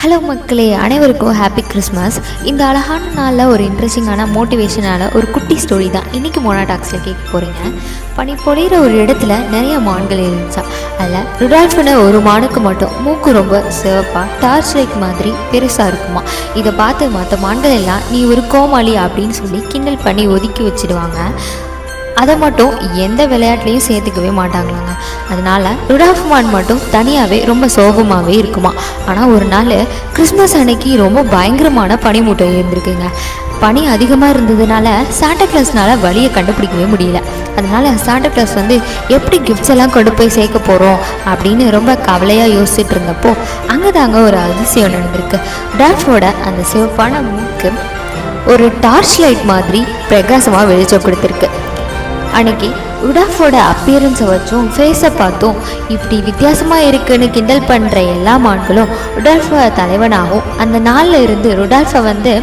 Hello மக்களே, அனைவருக்கும் happy Christmas. இந்த அழகான நாளில் ஒரு இன்ட்ரெஸ்டிங்கான மோட்டிவேஷனான ஒரு குட்டி ஸ்டோரி தான் இன்றைக்கி மோனா டாக்ஸில் கேட்க போகிறீங்க. பனி பொழிகிற ஒரு இடத்துல நிறைய மான்கள் இருந்துச்சா. அதில் ருடால்ஃப்னு ஒரு மானுக்கு மட்டும் மூக்கு ரொம்ப சிவப்பாக டார்ச் லைட் மாதிரி பெருசாக இருக்குமா. இதை பார்த்து மற்ற மான்கள் எல்லாம் நீ ஒரு கோமாளி அப்படின்னு சொல்லி கிண்டல் பண்ணி ஒதுக்கி வச்சுடுவாங்க. அதை மட்டும் எந்த விளையாட்டுலையும் சேர்த்துக்கவே மாட்டாங்களாங்க. அதனால் ருடால்ஃப் மான் மட்டும் தனியாகவே ரொம்ப சோகமாகவே இருக்குமா. ஆனால் ஒரு நாள் கிறிஸ்மஸ் அன்னைக்கு ரொம்ப பயங்கரமான பனிமூட்டை இருந்திருக்குங்க. பனி அதிகமாக இருந்ததுனால சாண்டா கிளாஸ்னால் வழியை கண்டுபிடிக்கவே முடியல. அதனால் சாண்டா கிளாஸ் எப்படி கிஃப்ட்ஸ் எல்லாம் கொண்டு போய் சேர்க்க போகிறோம் அப்படின்னு ரொம்ப கவலையாக யோசிச்சுட்டு இருந்தப்போ அங்கே தாங்க ஒரு அதிசயம் நடந்திருக்கு. ருடால்ஃபோட அந்த சிவப்பான மூக்கு ஒரு டார்ச் லைட் மாதிரி பிரகாசமாக வெளிச்சம் கொடுத்துருக்கு. அன்னைக்கு ருடால்ஃபோட அப்பியரன்ஸை வச்சும் ஃபேஸை பார்த்தும் இப்படி வித்தியாசமாக இருக்குன்னு கிண்டல் பண்ணுற எல்லா மான்களும் ருடால்ஃபை தலைவனாகவும் அந்த நாளில் இருந்து ருடால்ஃபை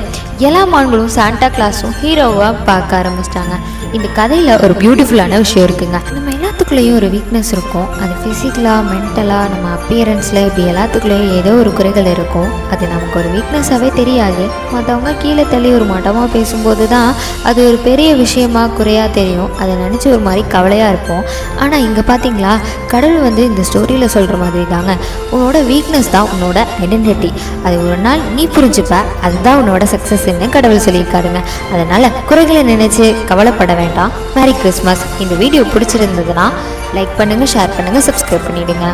எல்லா மான்களும் சாண்டா கிளாஸும் ஹீரோவாக பார்க்க ஆரம்பிச்சிட்டாங்க. இந்த கதையில் ஒரு பியூட்டிஃபுல்லான விஷயம் இருக்குங்க. நம்ம எல்லாத்துக்குள்ளேயும் ஒரு வீக்னஸ் இருக்கும். அது ஃபிசிக்கலாக, மென்டலாக, நம்ம அப்பியரன்ஸில் இப்படி எல்லாத்துக்குள்ளேயும் ஏதோ ஒரு குறைகள் இருக்கும். அது நமக்கு ஒரு வீக்னஸாகவே தெரியாது. மற்றவங்க கீழே தள்ளி ஒரு மட்டமாக பேசும்போது தான் அது ஒரு பெரிய விஷயமாக குறையாக தெரியும். அதை நினச்சி ஒரு மாதிரி கவலையாக இருப்போம். ஆனால் இங்கே பார்த்தீங்களா, கடவுள் இந்த ஸ்டோரியில் சொல்கிற மாதிரி தாங்க, உன்னோட வீக்னஸ் தான் உன்னோட ஐடென்டிட்டி. அது ஒரு நாள் நீ புரிஞ்சுப்ப, அதுதான் உன்னோட சக்ஸஸ்ன்னு கடவுள் சொல்லியிருக்காருங்க. அதனால் குறைகளை நினைச்சு கவலைப்பட வேண்டாம். Merry Christmas. இந்த வீடியோ பிடிச்சிருந்ததுன்னா லைக் பண்ணுங்கள், ஷேர் பண்ணுங்கள், சப்ஸ்கிரைப் பண்ணிவிடுங்க.